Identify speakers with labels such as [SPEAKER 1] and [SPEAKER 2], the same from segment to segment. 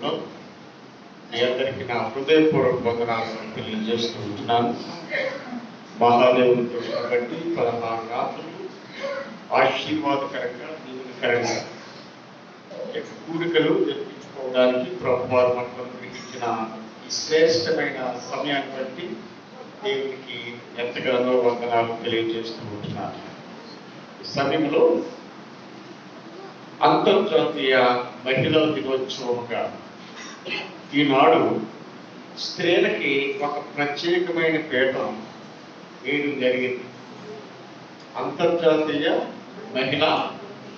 [SPEAKER 1] నామంలో మీ అందరికీ నా హృదయపూర్వక వందనాలను తెలియజేస్తూ ఉంటున్నాను. మహాదేవుని కృపను బట్టి 16 రాత్రులు ఆశీర్వాదకరంగా దీవెనకరంగా కూడికలు జరిపించుకోవడానికి ప్రభువారు మనకు అనుగ్రహించిన ఈ శ్రేష్టమైన సమయాన్ని బట్టి దేవునికి ఎంతగానో వందనాలు తెలియజేస్తూ ఉంటున్నాను. ఈ సమయంలో అంతర్జాతీయ మహిళా దినోత్సవంగా ఈనాడు స్త్రీలకి ఒక ప్రత్యేకమైన పీఠం వేయడం జరిగింది. అంతర్జాతీయ మహిళా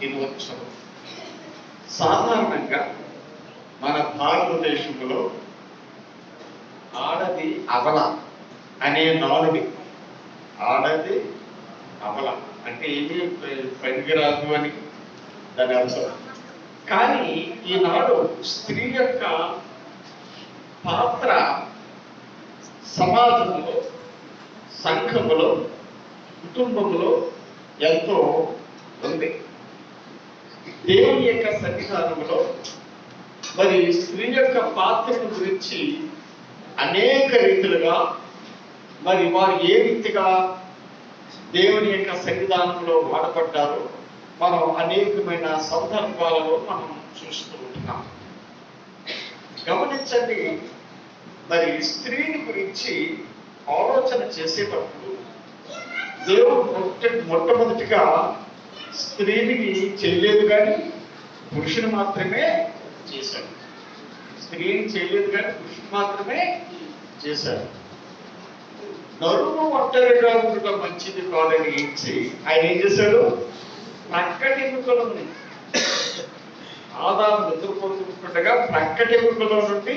[SPEAKER 1] దినోత్సవం సాధారణంగా మన భారతదేశంలో ఆడది అబల అనే నానుడి, ఆడది అబల అంటే ఏమీ పనికిరాదు అని దాని అర్థం. కానీ ఈనాడు స్త్రీ యొక్క పాత్ర సమాజంలో, సంఘములో, కుటుంబంలో ఎంతో ఉంది. దేవుని యొక్క సన్నిధానంలో మరి స్త్రీ యొక్క పాత్రను గురించి అనేక రీతులుగా మరి వారు ఏ రీతిగా దేవుని యొక్క సన్నిధానంలో వాడబడ్డారో మనం అనేకమైన సందర్భాలలో మనం చూస్తూ ఉంటున్నాం. గమనించండి, మరి స్త్రీని గురించి ఆలోచన చేసేటప్పుడు దేవుడు మొట్టమొదటిగా స్త్రీని చేయలేదు కానీ పురుషుని మాత్రమే చేశాడు. స్త్రీని చేయలేదు కానీ పురుషుని మాత్రమే చేశాడు. నరును ఒంటరిగా ఉండటం మంచిది కాదని ఇచ్చి ఆయన ఏం చేశాడు? ప్రక్కటెముకలను ఆదాము నిద్రపోతుండగా ప్రక్కటెముకలో నుండి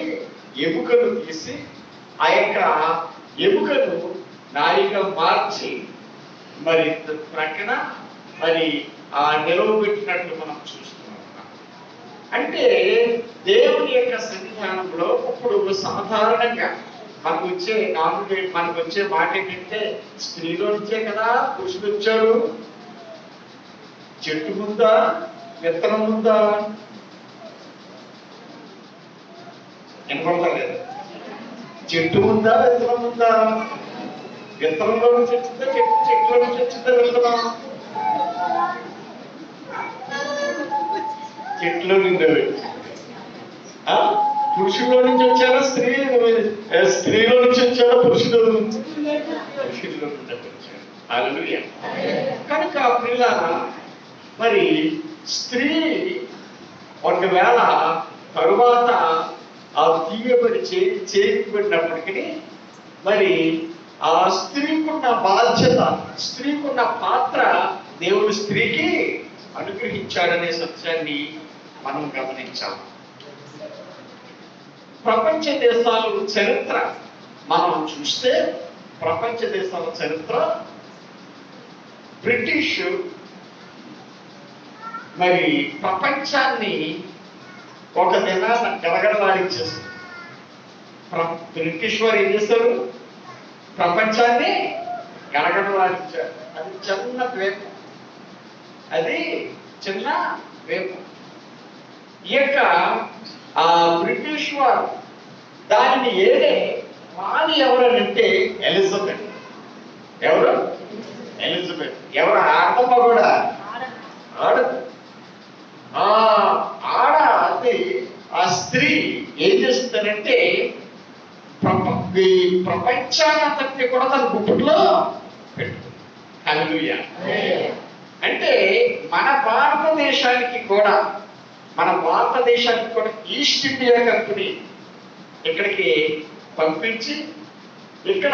[SPEAKER 1] ఎముకలు తీసి ఆ యొక్క ఎముకను నాయిగా మార్చి మరి ప్రక్కన మరి ఆ నిలవబెట్టినట్లు మనం చూస్తున్నాం. అంటే దేవుని యొక్క సన్నిధానంలో ఇప్పుడు సాధారణంగా మనకు వచ్చే మాట ఏంటంటే స్త్రీలో నుంచే కదా పురుషుడు వచ్చాడు. చెట్టు ముందా విత్తనం ముందా వినపడతా లేదా? చెట్టు ముందా విత్తనం ముందా? విత్తనంలో నుంచి వచ్చిందా చెట్టులో నుంచి వచ్చిందా విత్తనం? చెట్లో నుండి. పురుషుల్లో నుంచి వచ్చారా స్త్రీలో నుంచి వచ్చారా పురుషుడు? పురుషుల్లో నుంచి వచ్చారు. హల్లెలూయా. కనుక పిల్లల మరి స్త్రీ ఒకవేళ తరువాత ఆ తీయబడి చేయబడినప్పటికీ మరి ఆ స్త్రీకున్న బాధ్యత, స్త్రీకున్న పాత్ర దేవుడు స్త్రీకి అనుగ్రహించాడనే సత్యాన్ని మనం గమనించాలి. ప్రపంచ దేశాల చరిత్ర మనం చూస్తే ప్రపంచ దేశాల చరిత్ర బ్రిటిష్ మరి ప్రపంచాన్ని ఒక దినాన గడగడలాడించేస్తారు. బ్రిటిష్ వారు ఏం చేస్తారు? ప్రపంచాన్ని గడగడలాడించారు. అది చిన్న ద్వీపం, అది చిన్న ద్వీపం. ఈ యొక్క ఆ బ్రిటిష్ వారు దానిని ఏదే రాణి ఎవరనంటే ఎలిజబెత్. ఎవరు? ఎలిజబెత్. ఎవరు? ఆడమ్మ కూడా ఆడదు. ఆడ అది ఆ స్త్రీ ఏం చేస్తుందంటే ప్రపంచానంతటిని కూడా తన గుప్పుట్లో పెట్టుకుంది. హల్లెలూయా. అంటే మన భారతదేశానికి కూడా ఈస్ట్ ఇండియా కంపెనీ ఇక్కడికి పంపించి ఇక్కడ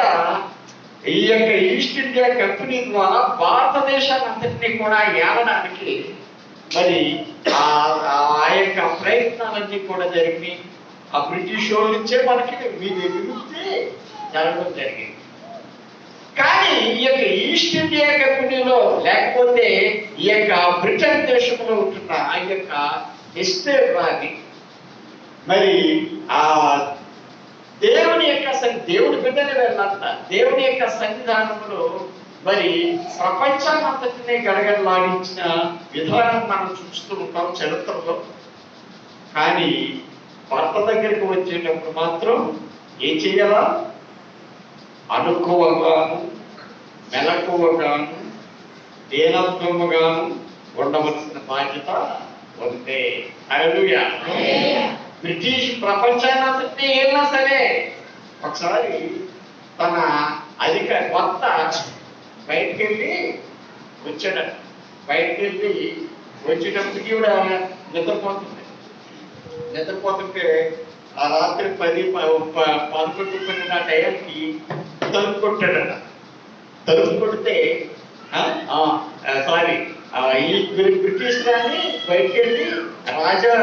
[SPEAKER 1] ఈ యొక్క ఈస్ట్ ఇండియా కంపెనీ ద్వారా భారతదేశాన్ని అంతటినీ కూడా ఏలడానికి మరి ఆ యొక్క ప్రయత్నాలన్నీ కూడా జరిగి ఆ బ్రిటిష్ వాళ్ళ నుంచే మనకి విముక్తి జరగడం జరిగింది. కానీ ఈ యొక్క ఈస్ట్ ఇండియా కంపెనీలో లేకపోతే ఈ యొక్క బ్రిటన్ దేశంలో ఉంటున్న ఆ యొక్క ఎస్టేట్ రాని మరి ఆ దేవుడి బిడ్డని వెళ్ళంట దేవుని యొక్క సన్నిధానంలో మరి ప్రపంచాన్నంతటినీ గడగడలాడించిన విధానం మనం చూస్తూ ఉంటాం చరిత్రలో. కానీ భర్త దగ్గరికి వచ్చేటప్పుడు మాత్రం ఏం చెయ్యాలా? అనుకువగాను, మెలకువగాను, దీనత్వముగాను ఉండవలసిన బాధ్యత ఉంటే. హల్లెలూయా. బ్రిటిష్ ప్రపంచాన్ని ఏమైనా సరే ఒకసారి తన భర్త బయటికి వెళ్ళి వచ్చాడట. బయటికి వెళ్ళి వచ్చేటప్పటికి కూడా నిద్రపోతుంటే ఆ రాత్రి 10-11 ఆ టైంకి తలుపు కొట్టాడట. తలుపు కొడితే ఈ బ్రిటిష్ రాని బయటికి వెళ్ళి రాజా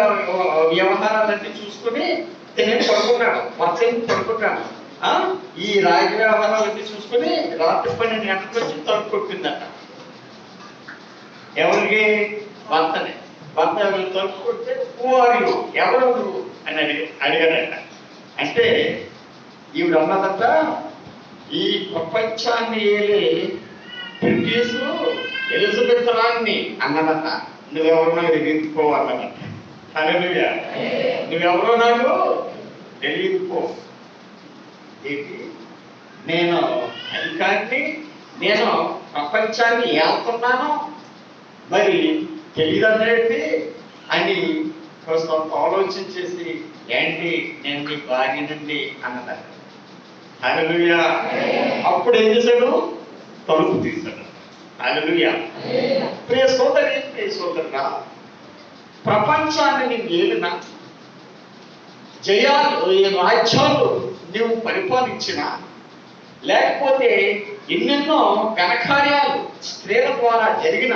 [SPEAKER 1] వ్యవహారాలన్నీ చూసుకుని నేను పడుకున్నాడు, వర్షం పడుకున్నాడు. ఈ రాజ వ్యవహారాలన్నీ చూసుకుని రాత్రి 12 గంటలకు వచ్చి తలుపు కొట్టిందట. ఎవరికి? భర్తనే. భర్త తలుపు కొడితే ఎవరు అని అడిగాడట. అంటే ఈవిడ అన్నదట, ఈ ప్రపంచాన్ని ఏలే బ్రిటిష్ ఎలిజబెత్ రాణి అన్నదట, నువ్వెవరో నాకు తెలియకపోవాలన్నదట. హల్లెలూయా. నువ్వెవరో నాకు తెలియకపో. ఏంటి? నేను అధికారిని, నేను ప్రపంచాన్ని ఏళ్తున్నాను, మరి తెలియదండి అని కొంత ఆలోచించేసి, ఏంటి నేను నీ భార్యనండి అన్నదట. హల్లెలూయా. అప్పుడు ఏం చేశాడు? తలుపు తీశాడు. హల్లెలూయా. ప్రియ సోదరుడా, ప్రపంచాన్ని నీవు ఏలినా, రాజ్యాలు నువ్వు పరిపాలించినా, లేకపోతే ఎన్నెన్నో ఘనకార్యాలు స్త్రీల ద్వారా జరిగిన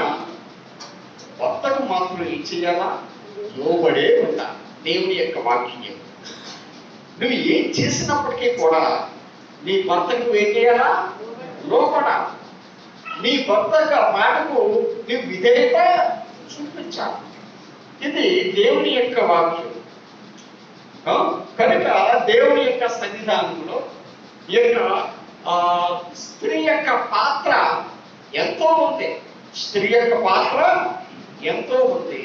[SPEAKER 1] భర్తకు మాత్రం ఏం చేయాలా? లోబడే ఉంటా. దేవుని యొక్క వాక్యం నువ్వు ఏం చేసినప్పటికీ కూడా నీ భర్తకు ఏం చేయాలా? లోపడా. నీ భర్త మాటకు నువ్వు విధేయత చూపించాలి. ఇది దేవుని యొక్క వాక్యం. కనుక దేవుని యొక్క సన్నిధానంలో ఈ యొక్క స్త్రీ యొక్క పాత్ర ఎంతో ఉంది. స్త్రీ యొక్క పాత్ర ఎంతో ఉంది.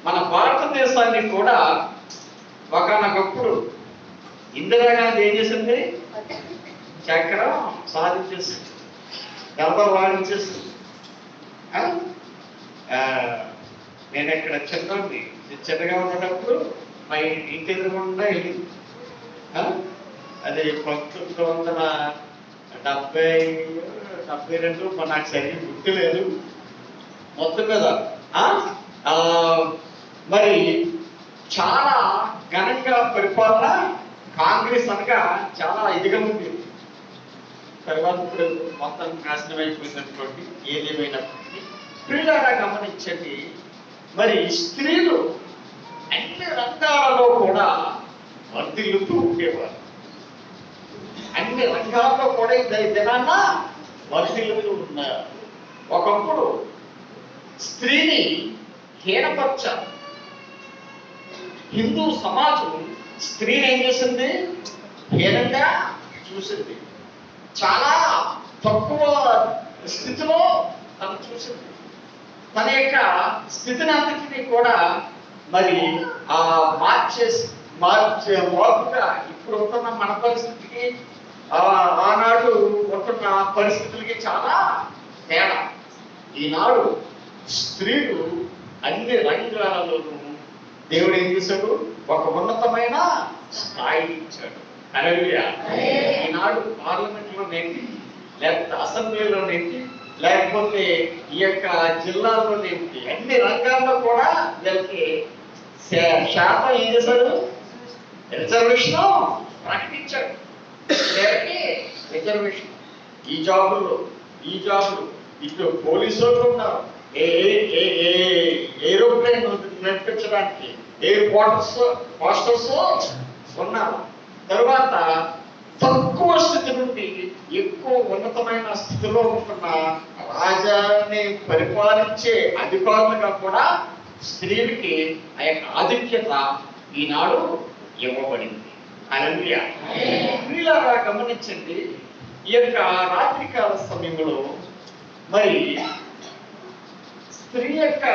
[SPEAKER 1] మన భారతదేశాన్ని కూడా ఒకనొకప్పుడు ఇందిరాగాంధీ ఏం చేసింది? చక్రం సాధించేసింది, డబ్బలు వాడించేసింది. నేను ఇక్కడ చిన్నగా ఉన్నప్పుడు మా ఇంటి ఎదురుకుండా వెళ్ళింది. అది 1972 నాకు సరిగ్గా గుర్తులేదు. మొత్తం మీద మరి చాలా ఘనంగా పరిపాలన కాంగ్రెస్ అనగా చాలా ఇదిగా ఉంది. తర్వాత ఇప్పుడు మొత్తం నాశనం అయిపోయినటువంటి ఏదేమైనప్పటికీ పిల్లగా గమనించండి, మరి స్త్రీలు అన్ని రంగాలలో కూడా వర్ధిల్లుతూ ఉండేవారు. అన్ని రంగాల్లో కూడా దినాన్న వర్ధిల్లుతూ ఉన్నారు. ఒకప్పుడు స్త్రీని హీనపరచారు. హిందూ సమాజం స్త్రీని ఏం చేసింది? హీనంగా చూసింది. చాలా తక్కువ స్థితిలో తను చూసింది. తన యొక్క స్థితిని అంతటినీ కూడా మరి మార్పుగా ఇప్పుడు ఉంటున్న మన పరిస్థితికి ఆనాడు ఉంటున్న పరిస్థితులకి చాలా తేడా. ఈనాడు స్త్రీలు అన్ని రంగాలలోనూ దేవుడు ఏం చేశాడు? ఒక ఉన్నతమైన స్థాయి ఇచ్చాడు. హల్లెలూయా. ఈనాడు పార్లమెంట్ లో నేటి, లేకపోతే అసెంబ్లీలో నేటి, లేకపోతే ఈ యొక్క జిల్లాలో నేటి, అన్ని రంగాల్లో కూడా వీళ్ళకి శాతం ఏం చేశాడు? రిజర్వేషన్ ప్రకటించాడు. రిజర్వేషన్ ఈ జాబులు ఇటు పోలీసు వాళ్ళు ఉన్నారు, ఏరోప్లేన్ నడిపించడానికి ఎయిర్ పోస్టర్స్ ఉన్నారు. తర్వాత తక్కువ స్థితి నుండి ఎక్కువ ఉన్నతమైన స్థితిలో ఉంటున్న రాజాన్ని పరిపాలించే అధికారులుగా కూడా స్త్రీలకి ఆ యొక్క ఆధిక్యత ఈనాడు ఇవ్వబడింది. హల్లెలూయా. స్త్రీలాగా గమనించండి, ఈ యొక్క రాత్రికాల సమయంలో మరి స్త్రీ యొక్క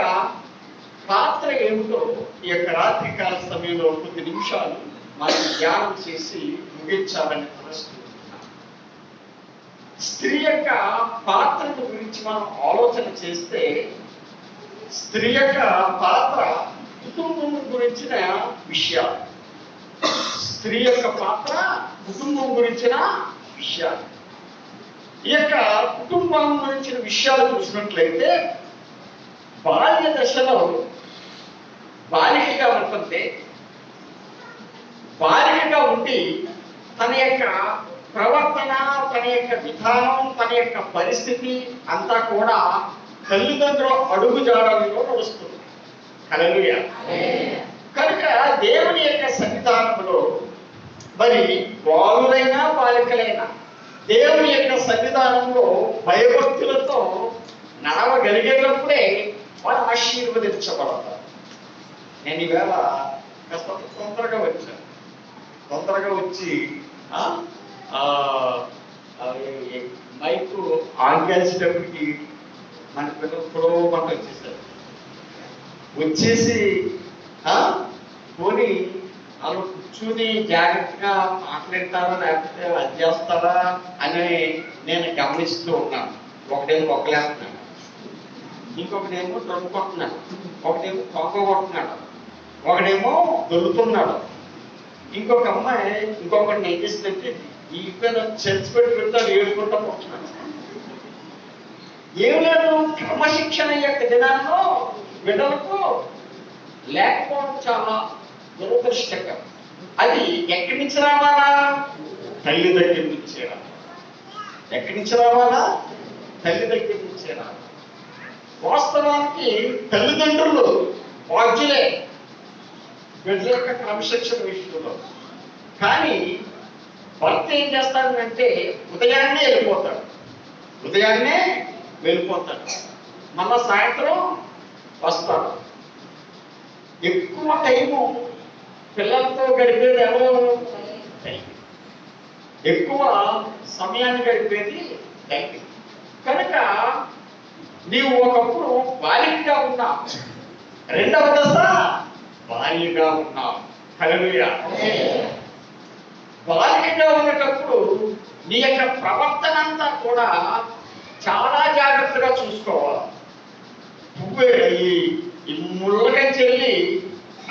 [SPEAKER 1] పాత్ర ఏమిటో ఈ యొక్క రాత్రికాల సమయంలో కొద్ది నిమిషాలు మనం ధ్యానం చేసి ముగించాలని తలస్తున్నాం. స్త్రీ యొక్క పాత్రను గురించి మనం ఆలోచన చేస్తే, స్త్రీ యొక్క పాత్ర కుటుంబం గురించిన విషయాలు, స్త్రీ యొక్క పాత్ర కుటుంబం గురించిన విషయాలు. ఈ యొక్క కుటుంబం గురించిన విషయాలు చూసినట్లయితే, బాల్య దశలో బాలికగా ఉంటుంది. బాలికగా ఉండి తన యొక్క ప్రవర్తన, తన యొక్క విధానం, తన యొక్క పరిస్థితి అంతా కూడా తల్లిదండ్రుల అడుగుజాడల్లో నడుస్తుంది. హల్లెలూయా. కనుక దేవుని యొక్క సన్నిధానంలో మరి బాలురైనా బాలికలైనా దేవుని యొక్క సన్నిధానంలో భయభక్తులతో నడవగలిగేటప్పుడే వారు ఆశీర్వదించబడతారు. నేను ఈవేళ కాస్త తొందరగా వచ్చి మైకు ఆన్ చేసేటప్పటికి మన పిల్లలు పొడవమంట వచ్చేసి పోనీ వాళ్ళు కూర్చుని జాగ్రత్తగా మాట్లాడతారా లేకపోతే అది చేస్తారా అని నేను గమనిస్తూ ఉన్నాను. ఒకటేమో ఒక్కలేస్తున్నాను, ఇంకొకటేమో దొరుకుతున్నాడు, ఒకటేమో కొంగ కొడుతున్నాడు, ఒకడేమో దొరుకుతున్నాడు. ఇంకొక అమ్మాయి ఇంకొకటి ఏం చేసిందంటే ఈ పేరు చర్చ్ పెట్టి పెడతాడు, ఏడుకుంటా పోతున్నాడు. ఏం లేదు, క్రమశిక్షణ యొక్క దినాల్లో బిడ్డలకు లేకపోవడం చాలా దురదృష్టకరం. అది ఎక్కడి నుంచి రావాలా? తల్లి దగ్గర నుంచే రావాలి. ఎక్కడి నుంచి రావాలా? తల్లి దగ్గర నుంచే రావాలి. వాస్తవానికి తల్లిదండ్రులు బాధ్యులే బిడ్డల యొక్క క్రమశిక్షణ విషయంలో. కానీ భర్త ఏం చేస్తాడంటే ఉదయాన్నే వెళ్ళిపోతాడు, మళ్ళా సాయంత్రం వస్తాడు. ఎక్కువ టైము పిల్లలతో గడిపేది ఎవరు? ఎక్కువ సమయాన్ని గడిపేది తల్లి. కనుక నీవు ఒకప్పుడు బాలికగా ఉన్నావు, రెండవ దశ బాలికగా ఉన్నావు. హల్లెలూయా. బాలికగా ఉన్నప్పుడు నీ యొక్క ప్రవర్తన అంతా కూడా చాలా జాగ్రత్తగా చూసుకోవాలి. నువ్వే ఈ ముళ్ళకని చెల్లి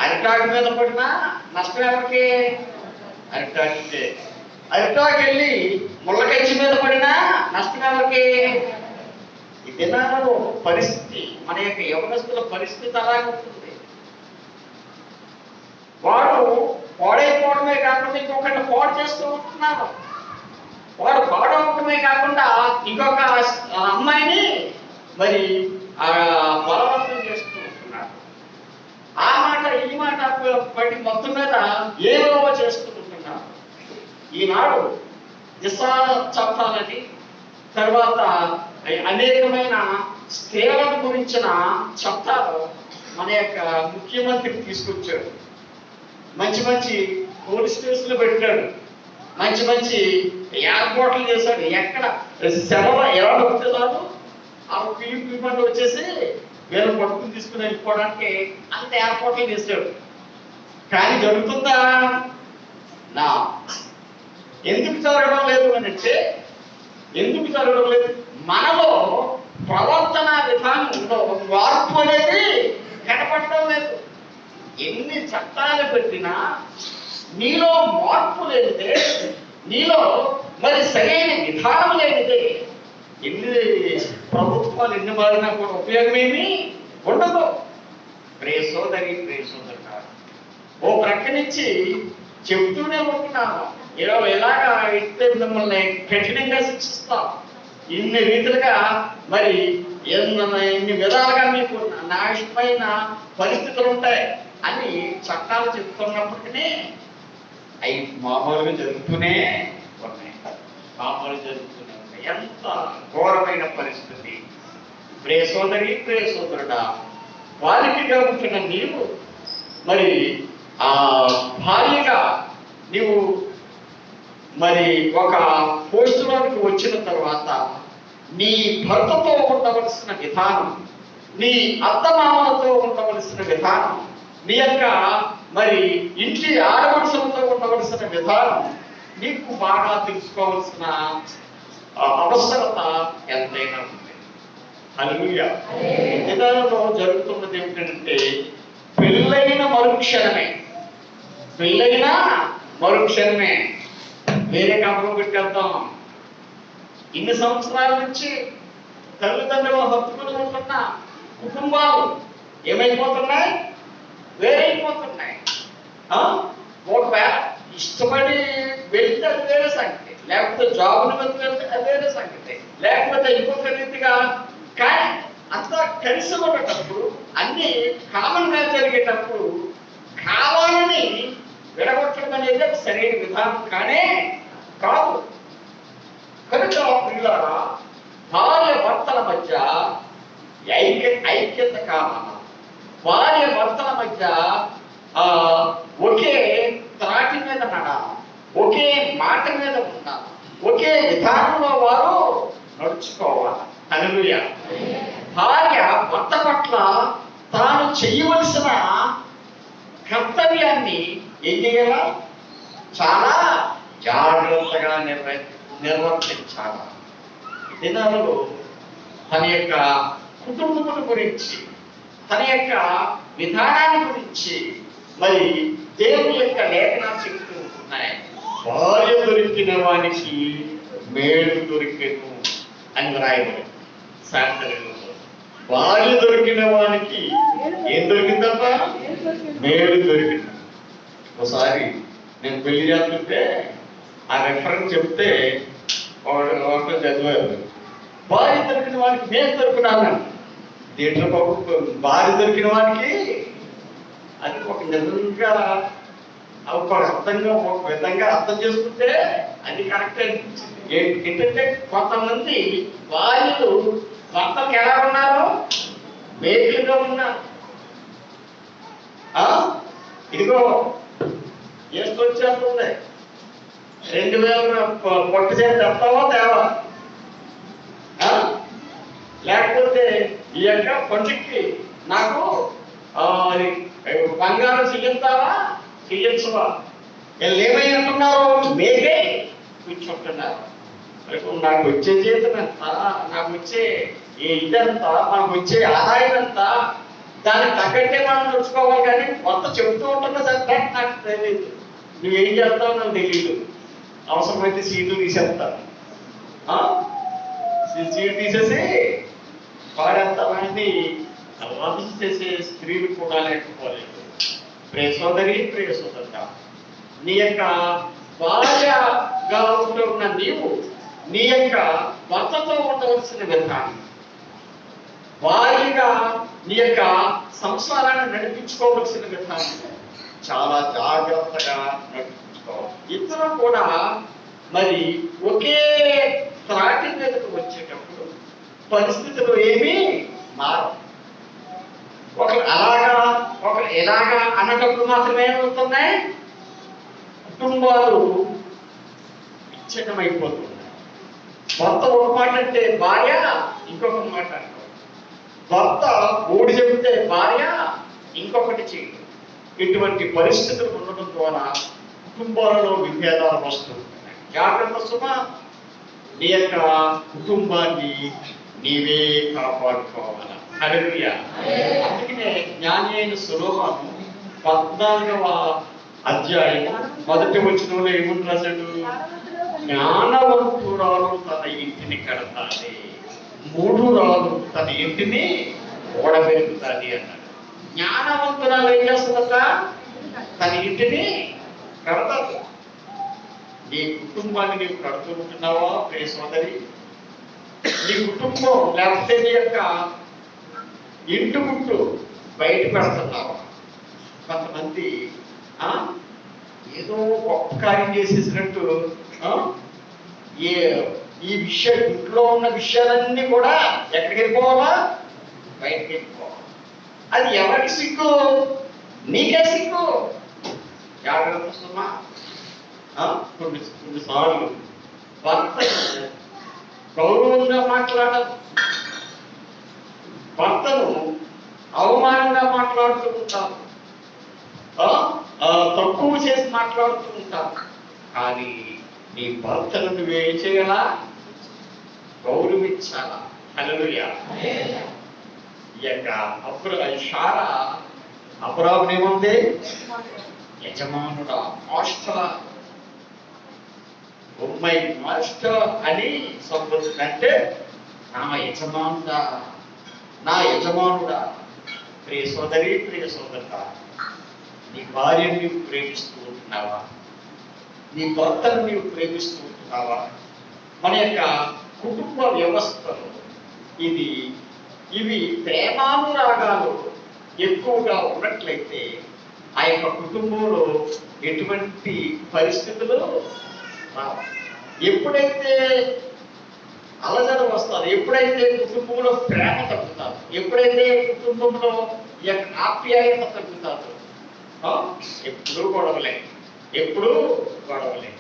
[SPEAKER 1] అరిటాకు మీద పడినా నష్టం ఎవరికి? అరిటాకే. అరిటాకు వెళ్ళి ముళ్ళకంచి మీద పడినా నష్టం ఎవరికి? ఈ దినాలలో పరిస్థితి, మన యొక్క యవనస్తుల పరిస్థితి అలాగే ఉంటుంది. వాడు పాడైపోవడమే కాకుండా ఇంకొకటి పాడు చేస్తూ ఉంటున్నారు. వాడు పాడవటమే కాకుండా ఇంకొక అమ్మాయిని మరి బలవంతం చేస్తూ ఉంటున్నాడు. ఆ మాట ఈ మాట బట్టి మొత్తం మీద ఏదో చేస్తూ ఉంటున్నాడు. ఈనాడు దిశా చట్టాలని, తర్వాత అనేకమైన స్త్రీల గురించిన చట్టాలు మన యొక్క ముఖ్యమంత్రి తీసుకొచ్చాడు. మంచి పోలీస్ స్టేషన్లు పెట్టాడు, మంచి ఏర్పాట్లు చేశాడు. ఎక్కడ సెలవు ఎలా పడుతున్నారు ఆ పిలిపి వచ్చేసి వీళ్ళు పట్టుకుని తీసుకుని వెళ్ళిపోవడానికి అంత ఏర్పాట్లు చేశాడు. కానీ జరుగుతుందా? నా ఎందుకు జరగడం లేదు అంటే, ఎందుకు జరగడం లేదు? మనలో ప్రవర్తన విధానంలో మార్పు అనేది కనపడటం లేదు. ఎన్ని చట్టాలు పెట్టినా నీలో మార్పు లేనిదే, నీలో మరి సరైన విధానం లేనిదే ఎన్ని ప్రభుత్వాలు ఎన్ని మారినా కూడా ఉపయోగమేమి ఉండదు. ప్రియ సోదరి, ప్రియ సోదరుడా, ఓ ప్రక్క నుంచి చెబుతూనే ఉంటున్నాను, ఎలాగా ఇస్తే మిమ్మల్ని కఠినంగా శిక్షిస్తాం, ఇన్ని రీతిలుగా మరి ఎన్ని విధాలుగా మీకు నాశనమైన పరిస్థితులు ఉంటాయి అని చట్టాలు చెప్తున్నప్పటికీ అవి మామూలుగా జరుగుతూనే ఉన్నాయి. ఎంత ఘోరమైన పరిస్థితి. ప్రియ సోదరి, ప్రియ సోదరుడా, బాలికగా ఉంటున్న నీవు మరి ఆ భార్యగా నీవు మరి ఒక పోస్టులోకి వచ్చిన తర్వాత నీ భర్తతో ఉండవలసిన విధానం, నీ అత్తమామలతో ఉండవలసిన విధానం, నీ యొక్క మరి ఇంటి ఆడపడుచులతో ఉండవలసిన విధానం నీకు బాగా తెలుసుకోవాల్సిన అవసరత ఎంతైనా ఉంది. హల్లెలూయా. విధానంలో జరుగుతున్నది ఏమిటంటే పెళ్ళైన మరుక్షణమే వేరే కాపురం పెట్టేద్దాం. ఇన్ని సంవత్సరాల నుంచి తల్లిదండ్రుల హత్తుకుని ఉంటున్న కుటుంబాలు ఏమైపోతున్నాయి? వేరైపోతున్నాయి. ఒకవేళ ఇష్టపడి వెళ్తే అది వేరే సంగతి, లేకపోతే జాబుని బట్టి వెళ్తే అది వేరే సంగతి, లేకపోతే ఇంకొక రీతిగా. కానీ అంతా కలిసి ఉండేటప్పుడు, అన్ని కామన్ గా జరిగేటప్పుడు కావాలని విడగొట్టడం అనేది సరైన విధానం కానే కాదు. కనుక పిల్లరా, భార్య భర్తల మధ్య ఐక్యత కావాలి. భార్య భర్తల మధ్య ఒకే త్రాటి మీద నడాలి, ఒకే మాట మీద ఉండాలి, ఒకే విధానంలో వారు నడుచుకోవాలి. హల్లెలూయా. భార్య భర్త పట్ల తాను చేయవలసిన కర్తవ్యాన్ని ఏం చేయాల? చాలా జాగ్రత్తగా నిర్వర్తించాలి. దినాలలో తన యొక్క కుటుంబం గురించి, తన యొక్క విధానాన్ని గురించి మరి దేవుని యొక్క లేఖనాలు చెప్తూ ఉంటున్నాయి. భార్య దొరికిన వానికి మేలు దొరికెను అని వ్రాయబడి సాయంత్రం. భార్య దొరికిన వానికి ఏం దొరికిందబ్బా? మేలు దొరికింది. ఒకసారి నేను పెళ్లి చేస్తుంటే ఆ రెఫరెన్స్ చెప్తే ఒకటి చదివారు, భార్య దొరికిన వానికి మేలు దొరికినాను. దీంట్లో భార్య దొరికిన వానికి అది ఒక నిజంగా ఒక అర్థంగా ఒక విధంగా అర్థం చేసుకుంటే అది కరెక్ట్ అనిపించింది. ఏంటంటే కొంతమంది భార్యలు భర్తకు ఎలా ఉన్నారు? మేలుగా ఉన్నారు. ఇదిగో వేసుకొచ్చేస్తుంది, 2000 పొట్టు చేసి తెస్తావో తేవా, లేకపోతే ఈ యొక్క పండుగకి నాకు బంగారం చెల్లిస్తావా చెల్లించవా? వీళ్ళు ఏమైంటున్నారు? మేమే కూర్చుంటున్నారు. నాకు వచ్చే జీతం ఎంత, నాకు వచ్చే ఇదంతా, మనకు వచ్చే ఆదాయం ఎంత, దానికి తగ్గట్టే మనం నడుచుకోవాలి. కానీ కొత్త చెబుతూ ఉంటున్నా సరే నాకు తెలియదు, నువ్వేం చేస్తావు నాకు తెలియదు. అవసరమైతే సీట్లు తీసేస్తాను, సీట్ తీసేసి పాడేస్తామని అలవాటు చేసే స్త్రీలు కూడా లేకపోలేదు. ప్రియ సోదరి, ప్రియ సోదరుడా, నీ యొక్క భార్యగా ఉంటున్న నీవు నీ యొక్క భర్తతో ఉండవలసిన విధానం, భార్యగా నీ యొక్క సంసారాన్ని నడిపించుకోవలసిన విధానం చాలా జాగ్రత్తగా నడిపించుకోవాలి. ఇద్దరు కూడా మరి ఒకే త్రాటి మీదకు వచ్చేటప్పుడు పరిస్థితులు ఏమీ మారవు. ఒకరు అలాగా ఒకరు ఎలాగా అన్నటప్పుడు మాత్రమే ఏమవుతున్నాయి? కుటుంబాలు విచ్ఛిన్నమైపోతున్నాయి. భర్త ఒక మాట అంటే భార్య ఇంకొక మాట అంటారు, భర్త ఓడి చెబితే భార్య ఇంకొకటి చేయదు. ఇటువంటి పరిస్థితులు ఉండడం ద్వారా కుటుంబాలలో విభేదాలు వస్తున్నాయి. జాగ్రత్త సుమా, నీ యొక్క కుటుంబాన్ని నీవే కాపాడుకోవాలి. హల్లెలూయా. అందుకనే జ్ఞాని అయిన సొలొమోను 14వ అధ్యాయం 1వ వచనంలో ఏమని రాశాడు? జ్ఞానవంతురాలు తన ఇంటిని కడతాది, మూఢురాలు తన ఇంటిని ఓడబెరుకుతాది అన్నాడు. జ్ఞానవంతురాలు ఏం చేస్తుందట? తన ఇంటిని కడతాది. నీ కుటుంబాన్ని నీవు కడుతూ ఉంటున్నావా ప్రియ సోదరి? నీ కుటుంబం లేకపోతే నీ యొక్క ఇంటి గుట్టు బయట పెడుతున్నావా? కొంతమంది ఏదో గొప్ప కార్యం చేసేసినట్టు ఈ ఇంట్లో ఉన్న విషయాలన్నీ కూడా ఎక్కడికి వెళ్ళిపోవాలా? బయటకు వెళ్ళిపోవాలి. అది ఎవరికి సిగ్గు? నీకే సిగ్గు. జాగ్రత్త సుమా. కొన్నిసార్లు భర్త గౌరవంగా మాట్లాడాలి, భర్తను అవమానంగా మాట్లాడుతూ ఉంటారు, తక్కువ చేసి మాట్లాడుతూ ఉంటారు. కానీ నీ భర్తను నువ్వేం చేయాలా? గౌరవించాలా. హల్లెలూయా. ఈ యొక్క షారా అబ్రామునేముంది? యజమానుడా, మాస్టర్, మై మాస్టర్ అని సంబోధిందంటే నా యజమానుడా, నా యజమానుడా. ప్రియ సోదరి, ప్రియ సోదరుడా, నీ భార్యను నీవు ప్రేమిస్తూ ఉంటున్నావా? నీ భర్తను నీవు ప్రేమిస్తూ ఉంటున్నావా? మన యొక్క కుటుంబ వ్యవస్థలో ఇవి ప్రేమానురాగాలు ఎక్కువగా ఉన్నట్లయితే ఆ యొక్క కుటుంబంలో ఎటువంటి పరిస్థితులు రావు. ఎప్పుడైతే అలజడి వస్తారు, ఎప్పుడైతే కుటుంబంలో ప్రేమ తగ్గుతారు, ఎప్పుడైతే కుటుంబంలో ఈ యొక్క ఆప్యాయత తగ్గుతారు, ఎప్పుడూ గొడవలే, ఎప్పుడూ గొడవలే.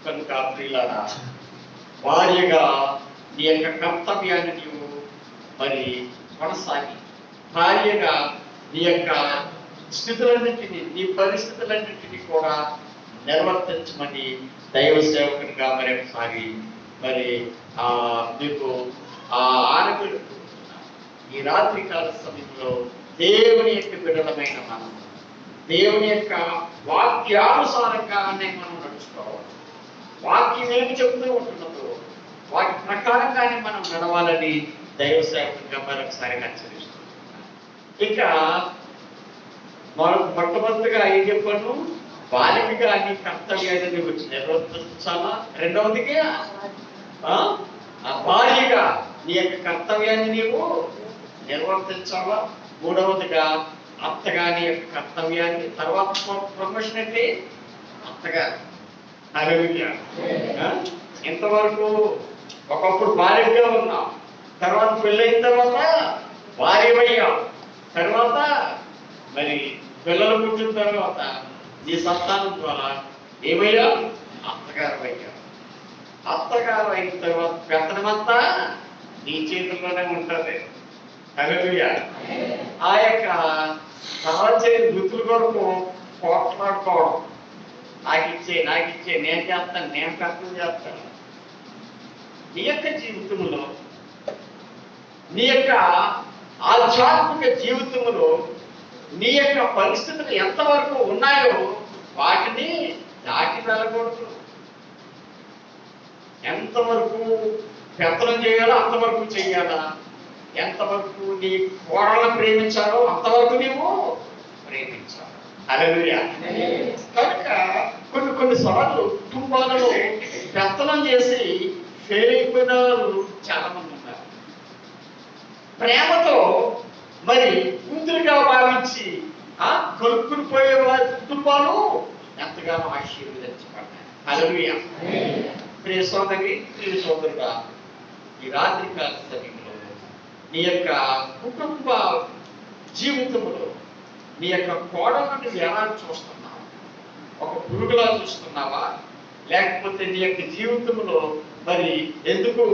[SPEAKER 1] కనుక ప్రియులారా, భార్యగా నీ యొక్క కర్తవ్యాన్ని నీవు మరి కొనసాగి, భార్యగా నీ యొక్క స్థితులన్నింటినీ, నీ పరిస్థితులన్నింటినీ కూడా నిర్వర్తించమని దైవ సేవకునిగా మరి ఒకసారి మరి మీకు ఆనబిడు ఈ రాత్రి కాల సమయంలో దేవుని యొక్క బిడ్డలమైన మనం దేవుని యొక్క వాక్యానుసారంగానే మనం నడుచుకోవాలి. వాక్యం ఏమి చెబుతూ ఉంటున్నదో వాటి ప్రకారంగానే మనం నడవాలని దైవ సేవకునిగా మరొకసారి హెచ్చరిస్తున్నాం. ఇక మొట్టమొదటిగా ఏం చెప్పాను? బాలికగా నీ కర్తవ్యాన్ని నువ్వు నిర్వర్తించాలా. రెండవదిగా భార్యగా నీ యొక్క కర్తవ్యాన్ని నీవు నిర్వర్తించాలా. మూడవదిగా అత్తగా నీ యొక్క కర్తవ్యాన్ని, తర్వాత ప్రమోషన్ అంటే అత్తగారు. హల్లెలూయా. ఇంతవరకు ఒకప్పుడు భార్యగా ఉన్నాం, తర్వాత పెళ్ళైన తర్వాత భార్యమయ్యాం, తర్వాత మరి పిల్లలు పుట్టిన తర్వాత నీ సంతానం ద్వారా ఏమయ్యా? అత్తగారు అయ్యా. అత్తగారు అయిన తర్వాత పెత్తనమంతా నీ చేతుల్లోనే ఉంటుంది. హల్లెలూయా. ఆ యొక్క తలచే వృత్తుల కొరకు పోట్లాడుకోవడం, నాకిచ్చే, నేను చేస్తాను, నేను కష్టం చేస్తాను. నీ యొక్క జీవితంలో, నీ యొక్క ఆధ్యాత్మిక జీవితంలో నీ యొక్క పరిస్థితులు ఎంతవరకు ఉన్నాయో వాటిని దాటి వెళ్ళకూడదు. ఎంతవరకు పెత్తనం చేయాలో అంతవరకు చెయ్యాలా, ఎంతవరకు నీ కోడలను ప్రేమించాలో అంతవరకు నీవు ప్రేమించాలి. హల్లెలూయా. కనుక కొన్నిసార్లు కుటుంబాలలో పెత్తనం చేసి ఫెయిల్ అయిపోయిన చాలా మంది ఉన్నారు. ప్రేమతో మరి కూతురుగా భావించి కొనుక్కుని పోయే వారి కుటుంబాలు ఎంతగానో ఆశీర్వదించబడ్డాయి. హల్లెలూయా. ప్రియ సోదరి, ప్రియ సోదరుగా, ఈ రాత్రి కాల సమయంలో నీ యొక్క కుటుంబ జీవితంలో నీ యొక్క కోడలను ఎలా చూస్తున్నావు? ఒక పురుగులా చూస్తున్నావా? లేకపోతే నీ యొక్క జీవితంలో మరి ఎందుకు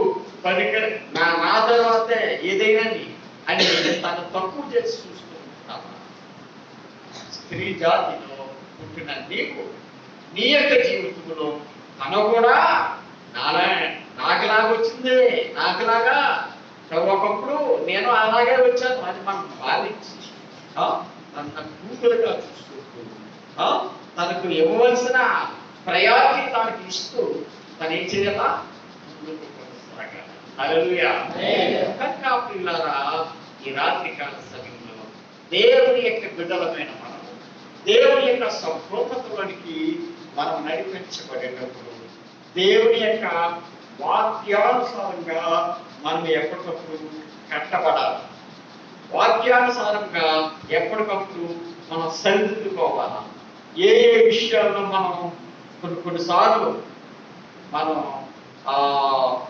[SPEAKER 1] పనికర నా తర్వాతే ఏదైనా అని తను తక్కువ చేసి చూస్తూ ఉంటావా? స్త్రీ జాతిలో పుట్టిన నీకు నీ యొక్క జీవితంలో తను కూడా నాకులాగా వచ్చింది, నాకులాగా ఒకప్పుడు నేను అలాగే వచ్చాను అని మనం భావించి తన కూతురుగా చూసుకుంటూ తనకు ఇవ్వవలసిన ప్రయారిటీ తనకి ఇస్తూ తను ఏం చేయాలా? ముందుకు కొనసాగాలి. హల్లెలూయా. కనుక ప్రియులారా, ఈ రాత్రి కాల సమయంలో దేవుని యొక్క బిడ్డలమైన మనం దేవుని యొక్క సంపూర్ణతలోనికి మనం నడిపించబడేటప్పుడు దేవుని యొక్క వాక్యానుసారంగా మనం ఎప్పటికప్పుడు కట్టబడాలి. వాక్యానుసారంగా ఎప్పటికప్పుడు మనం సరిదిద్దుకోవాలి. ఏ విషయాల్లో మనం కొన్నిసార్లు మనం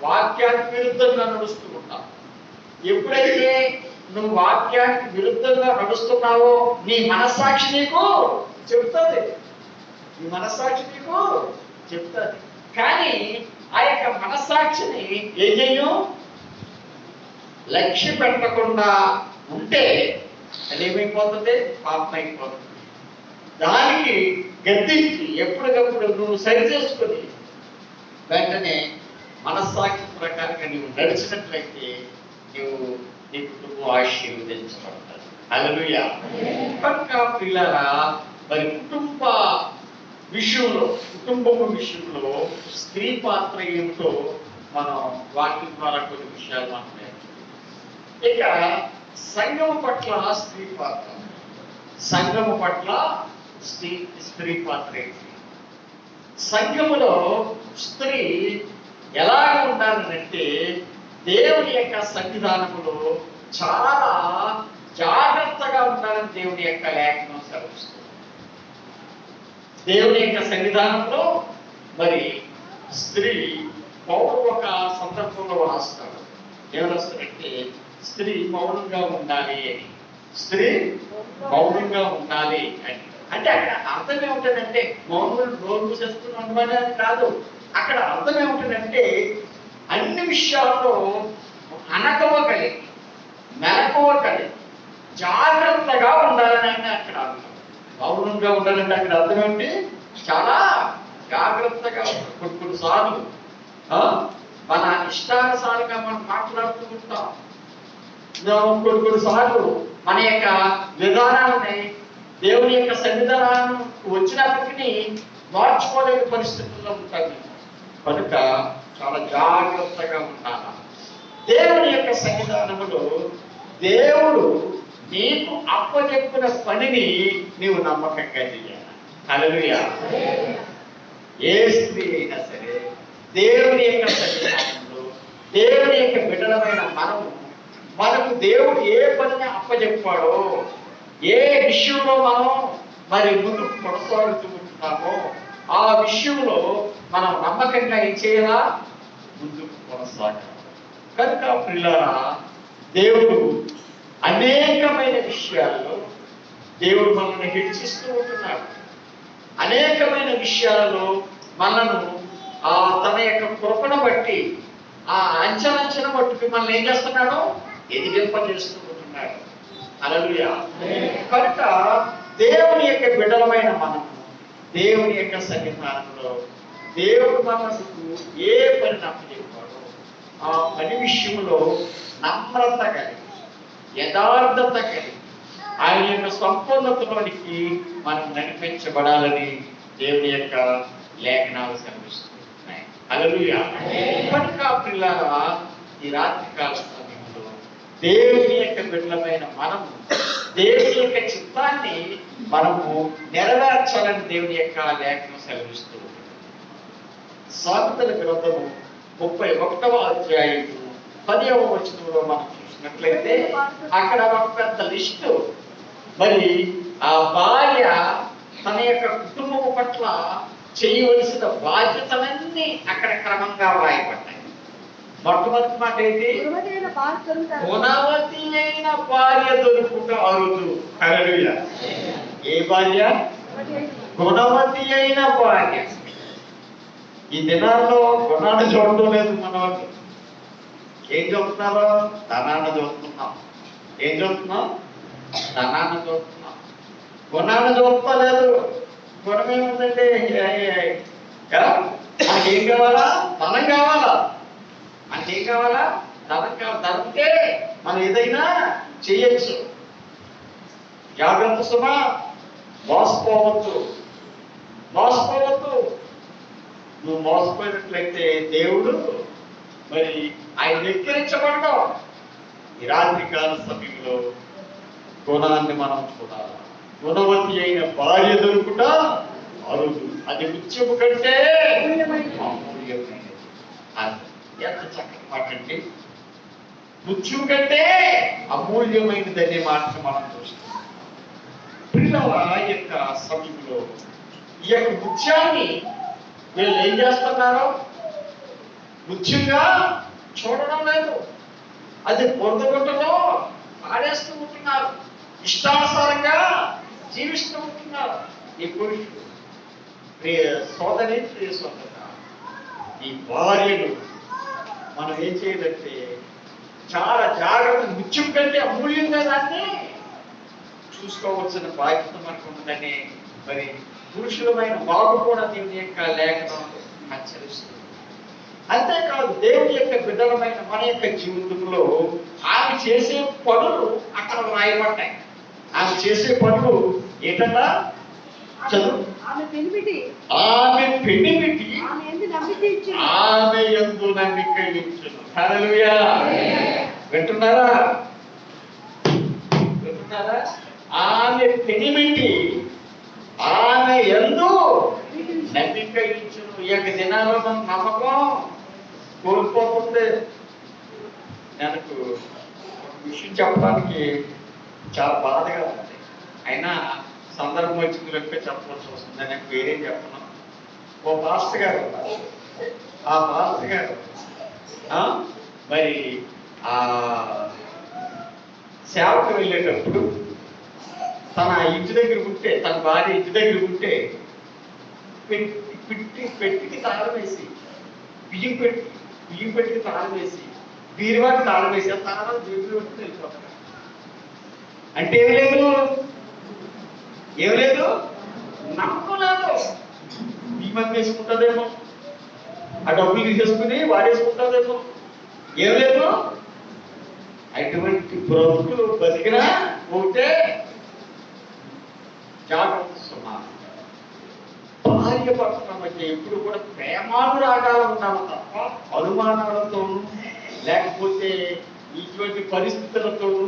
[SPEAKER 1] వాక్యానికి విరుద్ధంగా నడుస్తూ ఉంటాం. ఎప్పుడైతే నువ్వు వాక్యానికి విరుద్ధంగా నడుస్తున్నావో నీ మనస్సాక్షి నీకు చెప్తుంది, నీ మనస్సాక్షి నీకు చెప్తుంది. కానీ ఆ యొక్క మనస్సాక్షిని ఏం చెయ్యం? లక్ష్య పెట్టకుండా ఉంటే అది ఏమైపోతుంది? పాపం అయిపోతుంది. దానికి గద్దించి ఎప్పటికప్పుడు నువ్వు సరి చేసుకొని వెంటనే మనస్సాక్షి ప్రకారంగా నువ్వు నడిచినట్లయితే నీ కుటుంబం ఆశీర్వదించబడతారు. హల్లెలూయా. కనుక పిల్లరా, మరి కుటుంబము విషయంలో స్త్రీ పాత్ర ఏమిటో మనం వాటి ద్వారా కొన్ని విషయాలు మాట్లాడాం. ఇక సంఘము పట్ల స్త్రీ పాత్ర, సంఘము పట్ల స్త్రీ పాత్ర ఏంటి? సంఘములో స్త్రీ ఎలాగ ఉండాలంటే దేవుని యొక్క సన్నిధానములో చాలా జాగ్రత్తగా ఉండాలని దేవుని యొక్క లేఖనం సెలవిస్తుంది. దేవుని యొక్క సన్నిధానంలో మరి స్త్రీ పౌరుడు ఒక సందర్భంలో రాస్తాడు. ఏం రాస్తాడంటే స్త్రీ మౌనంగా ఉండాలి అని. స్త్రీ మౌనంగా ఉండాలి అని అంటే అక్కడ అర్థం ఏమిటంటే మౌనం నోరు మూసేసుకుని ఉండమని అని కాదు. అక్కడ అర్థం ఏమిటంటే అన్ని విషయాల్లో అనకవగలి, మెలకువగలి, జాగ్రత్తగా ఉండాలని అక్కడ అర్థం. మౌనంగా ఉండాలంటే అక్కడ అర్థం ఏంటి? చాలా జాగ్రత్తగా కొన్నిసార్లు మన ఇష్టానుసారంగా మనం మాట్లాడుతూ ఉంటాం. కొన్నిసార్లు మన యొక్క విధానాన్ని దేవుని యొక్క సన్నిధానం వచ్చినప్పటికీ మార్చుకోలేని పరిస్థితుల్లో ఉంటుంది. కనుక చాలా జాగ్రత్తగా ఉండాలి. దేవుని యొక్క సన్నిధానంలో దేవుడు నీకు అప్పచెప్పిన పనిని నీవు నమ్మకంగా చేయాలి. హల్లెలూయా. ఏ స్త్రీ అయినా సరే దేవుని యొక్క సన్నిధానంలో దేవుని యొక్క బిడ్డలమైన మనకు దేవుడు ఏ పనిని అప్పచెప్పాడో, ఏ విషయంలో మనం మరి ముందుకు కొనసాగుతూ ఉంటున్నామో ఆ విషయంలో మనం నమ్మకంగా ఏం చేయాలా? ముందుకు కొనసాగాలి. కనుక పిల్లరా, దేవుడు అనేకమైన విషయాల్లో దేవుడు మనల్ని హెచ్చిస్తూ ఉంటున్నాడు. అనేకమైన విషయాలలో మనను తన యొక్క కృపను బట్టి ఆ అంచనంచన బట్టి మనల్ని ఏం చేస్తున్నాడు? ఎదిగింపజేస్తూ ఉంటున్నాడు. హల్లెలూయా. కనుక దేవుని యొక్క బిడ్డలమైన మనము దేవుని యొక్క సన్నిధానంలో దేవుడు మనకు ఏ పని అప్పచెప్పాడో ఆ పని విషయంలో నమ్రత కలిగి, యథార్థత కలిగి ఆయన యొక్క సంపూర్ణతలోనికి మనం నడిపించబడాలని దేవుని యొక్క లేఖనాలు సెలవిస్తున్నాయి. హల్లెలూయా. కనుక పిల్లరా, ఈ రాత్రికాల సమయంలో దేవుని యొక్క బిడ్డలమైన మనము దేవుని యొక్క చిత్తాన్ని మనము నెరవేర్చాలని దేవుని యొక్క లేఖనం సెలవిస్తూ ఉంటుంది. సామెతల గ్రంథము 31వ అధ్యాయం 10వ వచనంలో మనం చూసినట్లయితే అక్కడ ఒక పెద్ద లిస్టు. మరి ఆ భార్య తన యొక్క కుటుంబం పట్ల చేయవలసిన బాధ్యతలన్నీ అక్కడ క్రమంగా వ్రాయబడ్డాయి. మొట్టమొదటి మాట ఏంటి? గుణవతి అయిన భార్య దొరుకుట అరుదు. హల్లెలూయా. ఏ భార్య? గుణవతి అయిన భార్య. ఈ దినాల్లో గుణాన్ని చూడటం లేదు మన వాళ్ళు. ఏం చూస్తున్నారో? ధనాన్ని చూస్తున్నాం. ఏం చూస్తున్నాం? ధనాన్ని చూస్తున్నాం. గుణాన్ని చూస్తలేదు. గుణం ఏముందంటే మనకేం కావాలా? ధనం కావాలా? మనకేం కావాలా? ధనం కావాలి. ధనంటే మనం ఏదైనా చేయొచ్చు. జాగ్రత్త సుమా, మోసపోవద్దు. నువ్వు మోసపోయినట్లయితే దేవుడు మరి ఆయన వెక్కిరించబడ్డాం. ఈ రాత్రికాల సమయంలో గుణాన్ని మనం చూడాలి. గుణవతి అయిన భార్య దొరుకుట అరుదు, అది ముత్యము కంటే అమూల్యమైనది. ఎంత చక్కటి మాట అండి. ముత్యము కంటే అమూల్యమైనది అనే మాట మనం చూస్తున్నాం. పిల్లల యొక్క సమయంలో ఈ యొక్క ముత్యాన్ని వీళ్ళు ఏం చేస్తున్నారు? ముఖ్యంగా చూడడం లేదు. అది బురదగుట్టలో ఆడేస్తూ ఉంటున్నారు. ఇష్టానుసారంగా జీవిస్తూ ఉంటున్నారు. ఈ పురుషుడు ప్రియ సోదరి, ప్రియ సోదర, ఈ భార్యను మనం ఏం చేయాలంటే చాలా జాగ్రత్త, ముత్యం కంటే అమూల్యంగా దాన్ని చూసుకోవాల్సిన బాధ్యత మనకు ఉందని మరి పురుషులమైన వారు కూడా దీని యొక్క లేఖనం హెచ్చరిస్తుంది. అంతేకాదు దేవుని యొక్క బిడ్డలమైన మన యొక్క జీవితంలో ఆమె చేసే పనులు అక్కడ రాయబడ్డాయి. ఆమె చేసే పనులు ఏంటంటే చదువు. ఆమె పెనిమిటి ఆమె యందు నమ్మిక ఉంచును. హల్లెలూయా. వింటున్నారా? ఆమె పెనిమిటి ఆమె యందు నమ్మిక ఉంచును. ఈ యొక్క దినాల్లో నమ్మకం కోల్పోతుంది. నాకు ఒక విషయం చెప్పడానికి చాలా బాధగా ఉంది, అయినా సందర్భం వచ్చింది లెక్క చెప్పవలసి వస్తుంది. నాకు వేరేం చెప్పను. ఓ పాస్టర్ గారు ఉన్నారు. ఆ పాస్టర్ గారు మరి ఆ సేవకు వెళ్ళేటప్పుడు తన ఇంటి దగ్గర ఉంటే, తన భార్య ఇంటి దగ్గర ఉంటే పెట్టికి తాళం వేసి, బియ్యం పెట్టికి తాళం వేసి, బీరువాకి తాళం వేసి, ఆ తాళం జేబులో పెట్టి వెళ్ళిపోతాడు. అంటే ఏం లేదు, నమ్మకం లేదు. బియ్యం వేసుకుంటుందేమో, ఆ డబ్బులు తీసేసుకుని వాడేసుకుంటుందేమో, ఏం లేదు. అటువంటి బ్రతుకులు బతికినా ఉంటే జాగ్రత్త సుమారు. భార్య భర్తల మధ్య ఎప్పుడు కూడా ప్రేమానురాగాలు ఉండాలి తప్ప అనుమానాలతోనూ లేకపోతే ఇటువంటి పరిస్థితులతోనూ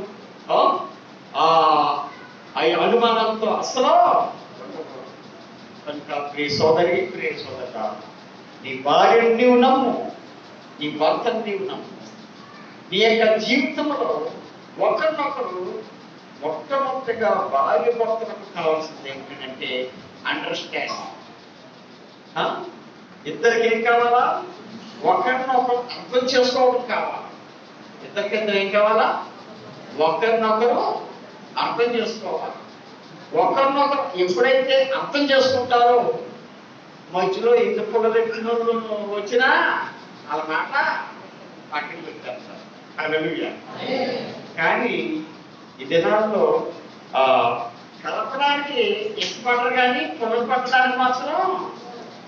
[SPEAKER 1] ఆ అనుమానాలతో అసలు. కనుక ప్రియ సోదరి, ప్రియ సోదర, నీ భార్యను నీవు నమ్ము, నీ భర్తను నీవు నమ్ము. నీ యొక్క జీవితంలో ఒకరినొకరు మొట్టమొదటిగా భార్య భర్తలకు కావాల్సింది ఏమిటంటే అండర్స్టాండింగ్. ఇద్దరికి ఏం కావాలా? ఒకరినొకరు అర్థం చేసుకోవడం కావాలి. ఇద్దరికిద్దరు ఏం కావాలా? ఒకరినొకరు అర్థం చేసుకోవాలి. ఒకరినొకరు ఎప్పుడైతే అర్థం చేసుకుంటారో మధ్యలో ఎందుకు పొగలెట్టిన వచ్చినా వాళ్ళ మాట పక్కన పెట్టేస్తారు. హల్లెలూయా. కానీ ఈ దినాల్లో కలపడానికి ఇష్టపడరు, కానీ పొగలు పట్టడానికి మాత్రం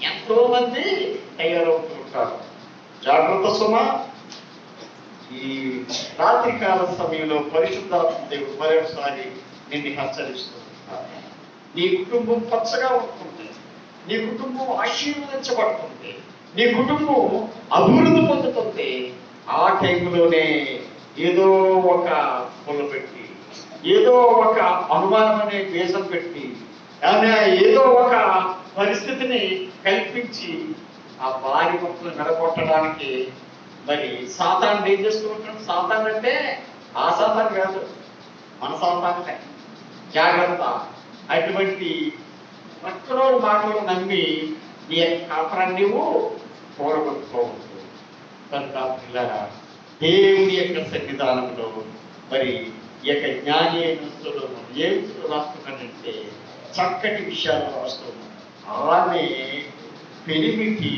[SPEAKER 1] ఎంతో మంది తయారవుతూ ఉంటారు. జాగ్రత్త సుమా. ఈ రాత్రికాల సమయంలో పరిశుద్ధాత్మ దేవుడు మరొకసారి నిన్ను హెచ్చరిస్తుంది. నీ కుటుంబం పచ్చగా ఉంటుంది, నీ కుటుంబం ఆశీర్వదించబడుతుంది, నీ కుటుంబం అభివృద్ధి పొందుతుంది. ఆ టైంలోనే ఏదో ఒక పొల పెట్టి, ఏదో ఒక అనుమానం అనే దేశం పెట్టి, ఏదో ఒక పరిస్థితిని కల్పించి ఆ భార్య భక్తులు నడగొట్టడానికి మరి సాతాను ఏం చేస్తూ ఉంటాడు. సాతాను అంటే ఆ సాతాను కాదు, మన సాతానులే. జాగ్రత్త. అటువంటి పక్కనో మాటలు నమ్మి నీ యొక్క కాపురాన్ని నువ్వు కూడగొట్టుకోవద్దు. కనుక పిల్లరా, దేవుని యొక్క సన్నిధానంలో మరి ఈ యొక్క జ్ఞాని అయిన ఏం రాస్తున్నాడంటే చక్కటి విషయాలు రాస్తున్నాడు. ఆమె పెనిమిటి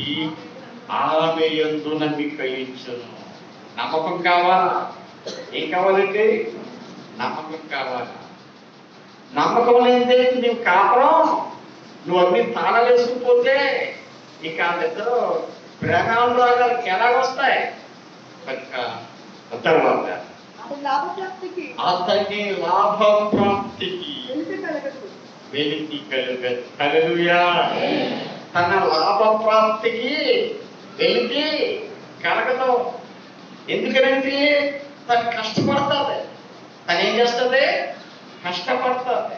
[SPEAKER 1] ఆమె యందు నమ్మిక ఉంచును. నమ్మకం కావాలా? ఏం కావాలంటే నమ్మకం కావాలా? నమ్మకం లేదే నీవు కాపురం, నువ్వు అన్ని తాళలేసుకుపోతే ఇక వాళ్ళిద్దరూ ప్రేమానురాగాలకు ఎలాగొస్తాయి? కనుక తర్వాత అతని లాభప్రాప్తికి వెలికి కలుగదు. హల్లెలూయా. తన లాభప్రాప్తికి వెలికి కలగదు. ఎందుకనంటే తను కష్టపడుతుంది. తను ఏం చేస్తుంది? కష్టపడుతుంది.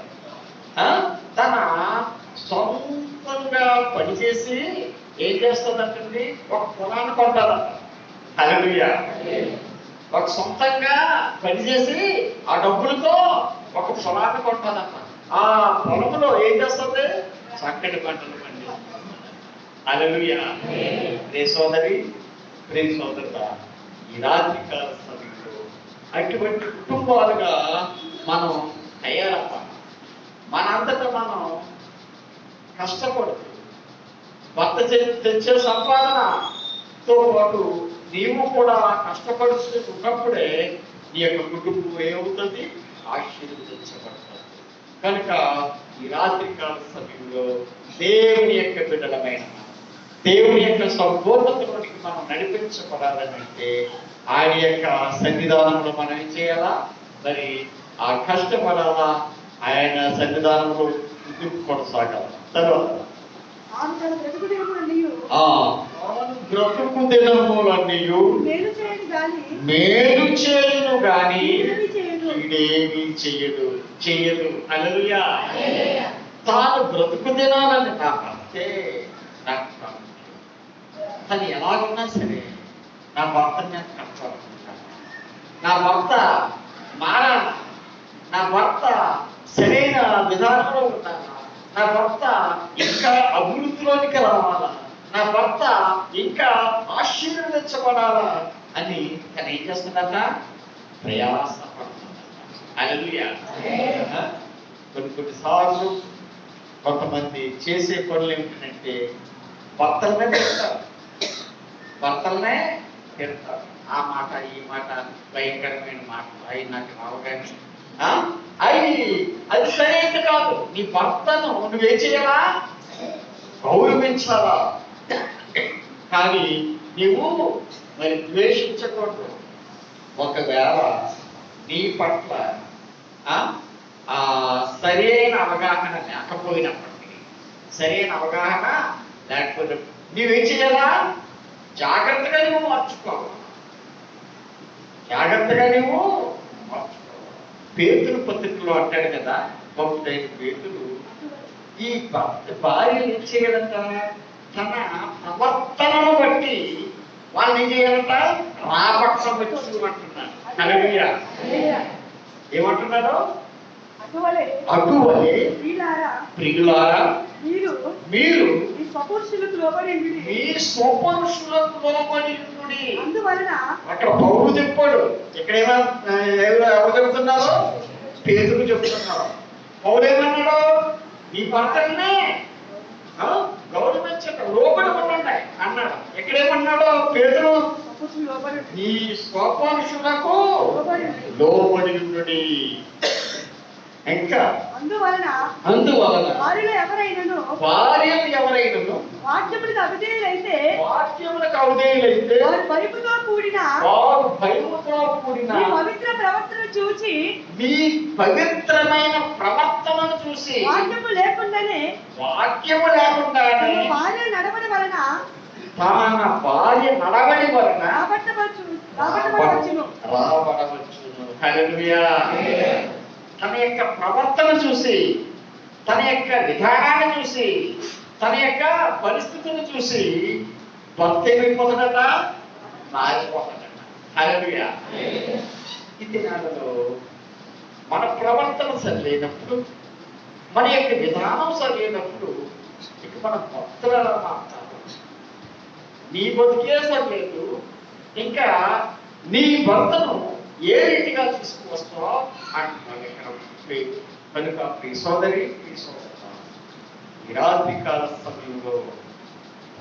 [SPEAKER 1] తన సొంతంగా పనిచేసి ఏం చేస్తుందంటే ఒక పొలాన్ని కొంటారంట. హల్లెలూయా. ఒక సొంతంగా పనిచేసి ఆ డబ్బులతో ఒక పొలాన్ని కొంటాదంట. ఆ పొలంలో ఏం చేస్తుంది? చక్కటి పంటలు పండిస్తుంది. హల్లెలూయా. ప్రియ సోదరి, ప్రియ సోదరుడా, ఈ రాత్రికాల సమయంలో అటువంటి కుటుంబాలుగా మనం తయారవ్వాలి. మనంతటా మనం కష్టపడుతూ భర్త తెచ్చే సంపాదనతో పాటు నీవు కూడా కష్టపడుతూ ఉన్నప్పుడే నీ యొక్క కుటుంబం ఏమవుతుంది, ఆశీర్వదించబడుతుంది. కనుక ఈ రాత్రికాల సమయంలో దేవుని యొక్క బిడ్డలమైన దేవుని యొక్క సంపూర్ణతలోనికి మనం నడిపించబడాలని అంటే ఆయన యొక్క సన్నిధానంలో మనం ఏం చేయాలా, మరి ఆ కష్టపడాలా, ఆయన సన్నిధానంలో ముందుకు కొనసాగాల. తర్వాత బ్రతుకు దినములన్నీ మేలు చేయను గాని ఇదేమీ చెయ్యదు. హల్లెలూయా. తాను బ్రతుకు దినాలని నా భర్తే నాకు తను ఎలాగున్నా సరే నా భర్తని నేను కష్టాలనుకుంటాను. నా భర్త మారాలా, నా భర్త సరైన విధానంలో ఉండాలా, నా భర్త ఇంకా అభివృద్ధిలోనికి రావాలా, నా భర్త ఇంకా ఆశీర్వదించబడాలా అని తను ఏం చేస్తుందట, ప్రయాసపడుతుందట. హల్లెలూయా. కొన్నిసార్లు కొంతమంది చేసే పనులు ఏమిటంటే భర్తలనే తిడతారు. ఆ మాట ఈ మాట భయంకరమైన మాట అవి నాకు రావగానే అది సరైనది కాదు. నీ భర్తను నువ్వేం చేయాలా, గౌరవించాలా. కానీ నీవు మరి ద్వేషించకూడదు. ఒకవేళ నీ పట్ల సరైన అవగాహన లేకపోయినప్పటికీ, సరైన అవగాహన లేకపోతే నీవేం చేయాలా, జాగ్రత్తగా నువ్వు మార్చుకోవాలి. పేతురు పత్రికలో అంటాడు కదా, భక్తుడైన పేతురు, ఈ భార్య ఏం చేయాలంట, తన ప్రవర్తనను బట్టి వాళ్ళు ఏం చేయాలంట, రాబట్టవచ్చు అంటున్నాడు. హల్లెలూయా. ఏమంటున్నాడు, అటువలే ప్రియులారా మీరు మీ స్వపురుషులకు లోబడి అందువలన. అక్కడ పౌలు చెప్పాడు, ఇక్కడేమో ఎవరు చెబుతున్నారు, పేతురు చెప్తున్నారు. పౌలు ఏమన్నాడు, నీ భర్తనే గౌరవించండి, లోబడి ఉండండి అన్నాడు. ఎక్కడేమన్నాడు పేతురు, నీ స్వపురుషులకు లోబడి ఉండుడి. ఇంకా అందువలన భార్యలు ఎవరైనను వాక్యములకు అవిధేయులైతే వారు భయముతో కూడిన పవిత్ర ప్రవర్తన చూసి, మీ పవిత్రమైన ప్రవర్తనను చూసి, వాక్యము లేకుండానే భార్య నడవడి వలన రాబట్టవచ్చును. హల్లెలూయా. తన యొక్క ప్రవర్తన చూసి, తన యొక్క విధానాన్ని చూసి, తన యొక్క పరిస్థితిని చూసి భర్త ఏమైపోతాడట, మారిపోతాడట. హల్లెలూయా. ఈ దినాలలో మన ప్రవర్తన సరిలేనప్పుడు, మన యొక్క విధానం సరిలేనప్పుడు ఇక మన భక్తులు ఎలా మారుతారు. నీ బతికే సరిలేదు, ఇంకా నీ భర్తను ఏ రీతిగా తీసుకువస్తావో అంటున్నాను ఇక్కడ. కనుక ప్రియ సోదరి, ప్రియ సోదర, ఈ రాత్రికాల సమయంలో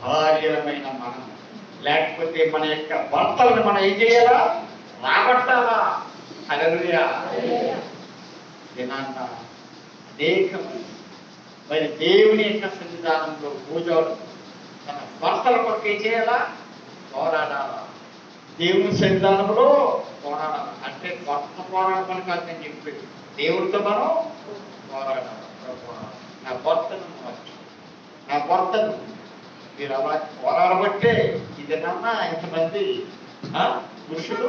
[SPEAKER 1] భార్యమైన మనం, లేకపోతే మన యొక్క భర్తలను మనం ఏం చేయాలా, రాబట్టాలా. హల్లెలూయా. దినాన్న అనేకమంది మరి దేవుని యొక్క సన్నిధానంలో పూజలు తన భర్తల కొరకు ఏం చేయాలా, పోరాడాలా. దేవుని సన్నిధానంలో పోరాడాలి అంటే భర్త పోరాడమని కాదు నేను చెప్పేది, దేవుడితో మనం పోరాడాలి. నా భర్తను మార్చు, నా భర్తను మీరు అలా పోరాడబట్టే ఇది నన్నా ఇంతమంది పురుషులు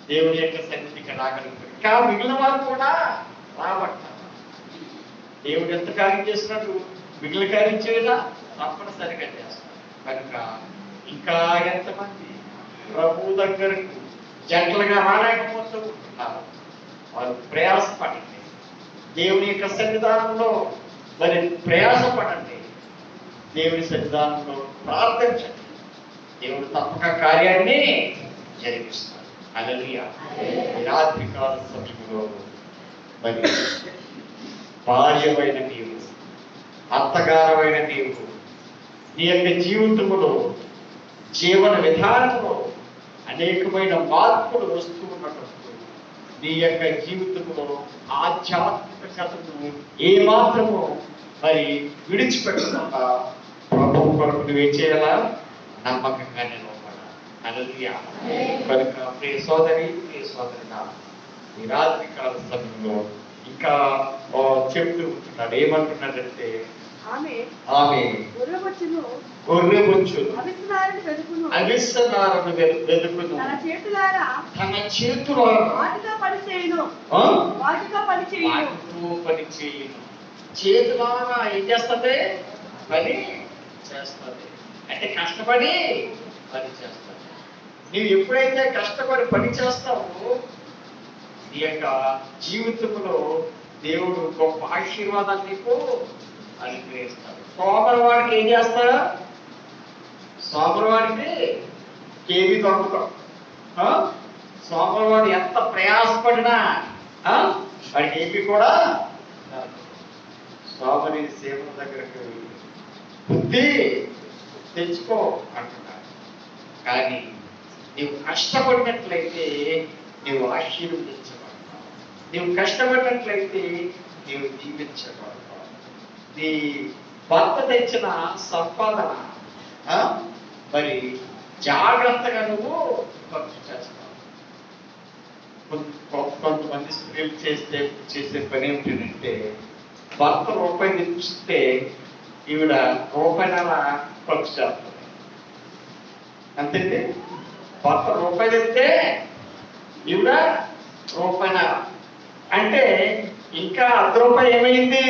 [SPEAKER 1] దేవుని యొక్క సన్నిధికి రాగలుగుతారు. ఇంకా మిగిలిన వారు కూడా రాబట్టాలి. దేవుడు ఎంత కార్యం చేసినట్టు మిగిలిన కార్యం చేయదా, తప్పనిసరిగా చేస్తారు. కనుక ఇంకా ఎంతమంది ప్రభు దగ్గరకు జట్లుగా రాలేకపోతూ ఉంటున్నారు, వారు ప్రయాసపడండి. దేవుని యొక్క సన్నిధానంలో మరి ప్రయాసపడండి, దేవుని సన్నిధానంలో ప్రార్థించండి. దేవుడు తప్పక కార్యాన్ని జరిగిస్తాడు. హల్లెలూయా. ఈ రాత్రికాల సమయంలో మరి భార్యమైన నీవు, అత్తగారమైన నీవు, నీ యొక్క జీవితంలో, జీవన విధానంలో అనేకమైన మార్పులు వస్తూ ఉన్నప్పుడు నీ యొక్క జీవితంలో ఆధ్యాత్మికతను ఏమాత్రము మరి విడిచిపెట్టకుండా ప్రభువు కొరకు నువ్వే చేయాలా, నమ్మకంగా నిలవబడాలి. హల్లెలూయా. కనుక ప్రియ సోదరి, ప్రియ సోదరుడా, ఈ రాత్రి కాల సమయంలో ఇంకా చెప్తూ ఉంటున్నాడు. ఏమంటున్నాడంటే ఆమె గొర్రెబొచ్చు అవిస్తరాలను వెతుకును, తన చేతులారా పని చేయను. చేతులారా ఏం చేస్తుంది? పని చేస్తుంది. అంటే కష్టపడి పని చేస్తుంది. నీవు ఎప్పుడైతే కష్టపడి పని చేస్తావో నీ యొక్క జీవితంలో దేవుడు గొప్ప ఆశీర్వాదాన్ని నీకు అనుగ్రహిస్తాడు. సోమరవాడికి ఏం చేస్తాడా? సోమరవాడికి ఏమి దొరకదు. సోమరవాడు ఎంత ప్రయాసపడినా వాడికి ఏమి కూడా సోమరి సేవల దగ్గరికి బుద్ధి తెచ్చుకో అంటున్నాడు. కానీ నీవు కష్టపడినట్లయితే నీవు ఆశీర్వదించబడతావు. నీవు కష్టపడినట్లయితే నీవు జీవించబడతావు. నీ భర్త తెచ్చిన సంపాదన మరి జాగ్రత్తగా నువ్వు ఖర్చు చేస్తావు. కొంతమంది స్త్రీలు చేసే పని ఏమిటంటే భర్త రూపాయి తెచ్చిస్తే ఈవిడ రూపాయల ఖర్చు చేస్తుంది. అంతే. భర్త రూపాయి తెస్తే ఈవిడ రూపాయల, అంటే ఇంకా ₹1 ఏమైంది?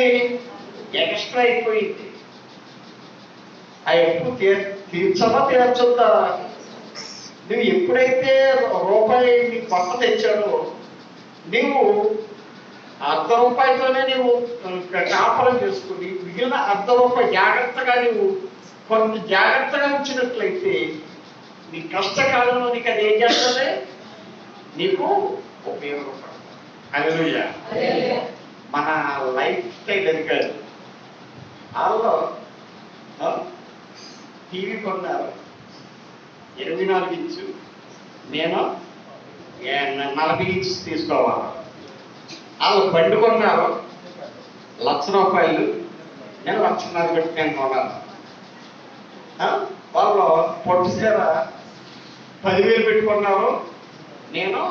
[SPEAKER 1] ఎక్స్ట్రా అయిపోయింది. ఆ ఎప్పుడు తీర్చమా తీర్చొద్దా? నువ్వు ఎప్పుడైతే రూపాయి నీ భర్త తెచ్చాడో నీవు ₹1 నీవు కాపురం చేసుకుని మిగిలిన ₹1 జాగ్రత్తగా నీవు కొంత జాగ్రత్తగా ఉంచినట్లయితే నీ కష్టకాలంలో నీకు అది ఏం చేస్తుంది? నీకు ఉపయోగపడుతుంది. హల్లెలూయా. మన లైఫ్ స్టైల్ అది కాదు. వాళ్ళు టీవీ కొన్నారు 24 ఇంచు, నేను 40 ఇంచు తీసుకోవాలి. వాళ్ళు బండి కొన్నారు ₹1,00,000, నేను ₹1,50,000 పెట్టి నేను కొన్నాను. వాళ్ళు పొట్టు చీర 10,000 పెట్టుకున్నారు, నేను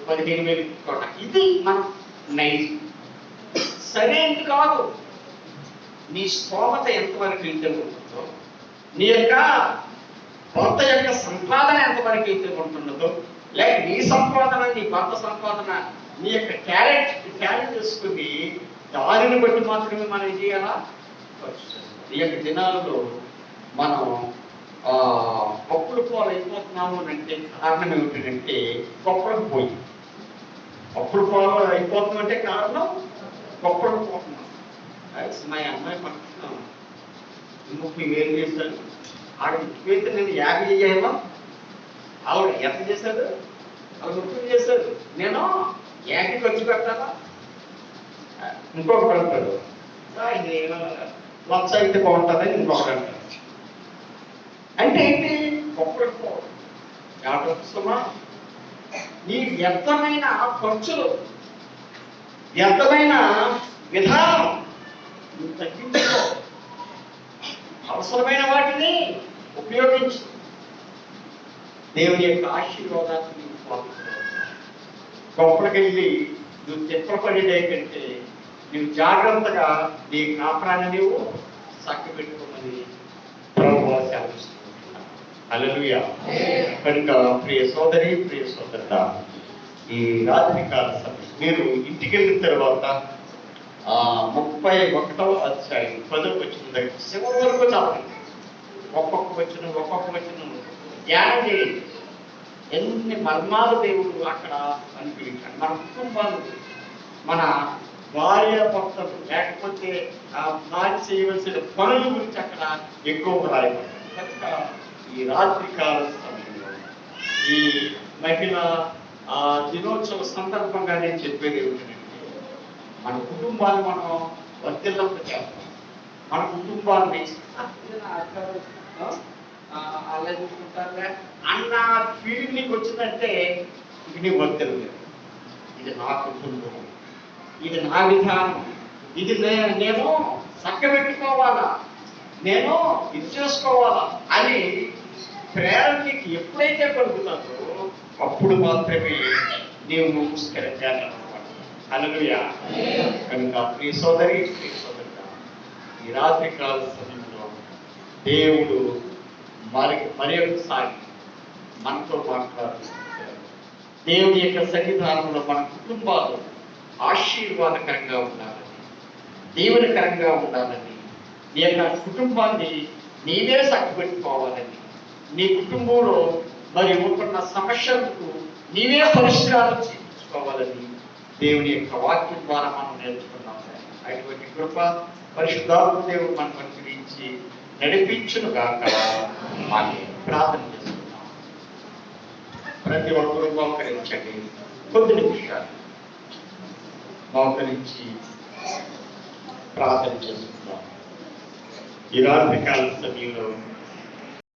[SPEAKER 1] 15,000 పెట్టుకున్నా. ఇది మన నైజ్. సరైనది కాదు. నీ స్తోమత ఎంతవరకు అయితే ఉంటుందో, నీ యొక్క భర్త యొక్క సంపాదన ఎంతవరకు అయితే ఉంటున్నదో, లేక నీ సంపాదన నీ భర్త సంపాదన నీ యొక్క క్యారెట్ చేసుకుని దానిని బట్టి మాత్రమే మనం ఏం చేయాలా? ఈ యొక్క దినాలలో మనం పప్పులు పాలు అయిపోతున్నాము అంటే కారణం ఏమిటంటే గొప్పలకు పోయి పప్పులు పాలు అయిపోతుందంటే కారణం గొప్పలకు పోతున్నాం. మా అమ్మాయి పక్కన 30,000 చేశాడు, ఆవిడ 30,000 నేను 50 చేయాలా? ఆవిడ ఎంత చేశాడు? ఆవిడ 30 చేశాడు, నేను 50 ఖర్చు పెట్టాలా? ఇంకొక పెడతాడు, ఇది 1,00,000 అయితే బాగుంటుందని ఇంకొకటి అంటాడు. అంటే ఏంటి? గొప్పలకు పోవడం. జాగ్రత్తమా, నీ వ్యర్థమైన ఖర్చులు, వ్యర్థమైన విధానం తగ్గించుకో. అవసరమైన వాటిని ఉపయోగించు. దేవుని యొక్క ఆశీర్వాదాన్ని నీవు పొందుతావు. గొప్పలకెళ్ళి నువ్వు తిప్పపడినే కంటే నువ్వు జాగ్రత్తగా నీ కాపురాన్ని నీవు చక్కబెట్టుకోమని ప్రభువు సెలవిస్తున్నాడు. హల్లెలూయా. కనుక ప్రియ సోదరి, ప్రియ సోదరుడా, ఈ రాత్రి కాల సమయం మీరు ఇంటికి వెళ్ళిన తర్వాత 31వ అధ్యాయం 10వ వచనం దగ్గర చివరి వరకు చదవండి. ఒక్కొక్క వచనం ధ్యానం చేయండి. ఎన్ని మర్మాలు దేవుడు అక్కడ అనుగ్రహించాడు. మన కుటుంబాలు, మన భార్య భర్తలు, లేకపోతే భార్య చేయవలసిన పనుల గురించి అక్కడ ఎక్కువ రాయబడ్డాడు. కనుక ఈ రాత్రి కాల సమయంలో ఈ మహిళ దినోత్సవ సందర్భంగా నేను చెప్పేది ఏమిటంటే, మన కుటుంబాన్ని మనం వర్తిల్లంత చేస్తాం. మన కుటుంబాన్ని వాళ్ళే చూసుకుంటారులే అన్న ఫీలింగ్ నీకు వచ్చిందంటే ఇక నీ వర్తలు ఇది నా కుటుంబం, ఇది నా విధానం, ఇది నేను చక్కబెట్టుకోవాలా, నేను ఇది చేసుకోవాలా అని ప్రేరణ నీకు ఎప్పుడైతే కలుగుతుందో అప్పుడు మాత్రమే నీవు నువ్వు స్థిరంగానమాట. హల్లెలూయా. కనుక ప్రియ సోదరి, ప్రియ సోదరుడా, ఈ రాత్రి కాల సమయంలో దేవుడు మరి ఒకసారి మనతో మాట్లాడుతున్నారు. దేవుని యొక్క సన్నిధానంలో మన కుటుంబాలు ఆశీర్వాదకరంగా ఉండాలని, దీవెనకరంగా ఉండాలని, నీ యొక్క కుటుంబాన్ని నీవే చక్కబెట్టుకోవాలని, నీ కుటుంబంలో మరి ఉంటున్న సమస్యలకు నీవే పరిష్కారం చేయించుకోవాలని దేవుని యొక్క వాక్యం ద్వారా మనం నేర్చుకున్నాం. అటువంటి కృప పరిశుద్ధాత్మ దేవుడు మనకు అనుగ్రహించి నడిపించునుగాక. ప్రార్థన చేసుకున్నాం. ప్రతి ఒక్కరూ మోకరించండి. కొద్ది నిమిషాలు మోకరించి ప్రార్థన చేసుకుందాం. ఈ రాత్రి కాల సమయంలో